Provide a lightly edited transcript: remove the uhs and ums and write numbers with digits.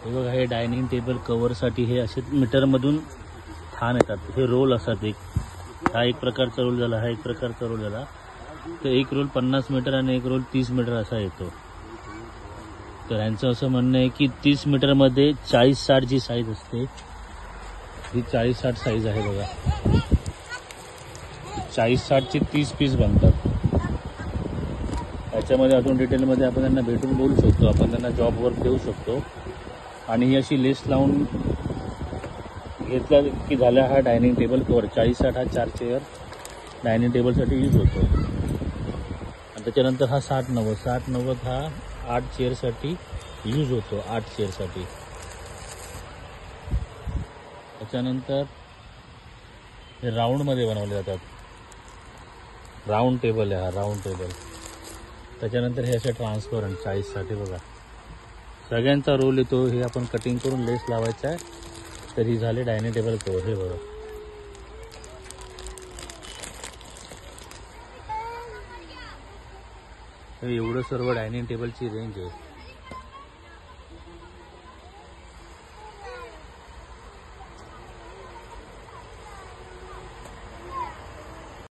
हे बघा, हे dining table कवरसाठी हे असे मीटरमधून थान येतात. हे रोल असतात. हा एक प्रकारचा रोल झाला, हा एक प्रकारचा रोल झाला. तर एक रोल 50 मीटर आणि एक रोल 30 मीटर असा येतो. तर ह्यांचं असं म्हणणं आहे की 30 मीटरमध्ये 40-60 जी साईज असते, ही 40-60 साईज आहे बघा. 40-60चे 30 पीस बनतात. याच्यामध्ये अजून डिटेलमध्ये आपण त्यांना भेटून बोलू शकतो, आपण त्यांना जॉबवर देऊ शकतो. आणि ही अशी लेस लावून घेतला की झाला हा डायनिंग टेबल कवर. 40-60 हा 4 चेअर डायनिंग टेबलसाठी यूज होतो. आणि त्याच्यानंतर हा 60-90 हा 8 चेअरसाठी यूज होतो, 8 चेअरसाठी. त्याच्यानंतर हे राऊंडमध्ये बनवले जातात. राऊंड टेबल आहे हा, राऊंड टेबल. त्याच्यानंतर हे असे ट्रान्सपरंट 40साठी बघा. सगळ्यांचा रोल येतो. हे आपण कटिंग करून लेस लावायचा आहे. तर ही झाली डायनिंग टेबल कवर. हे बघा, एवढं सर्व डायनिंग टेबलची रेंज आहे.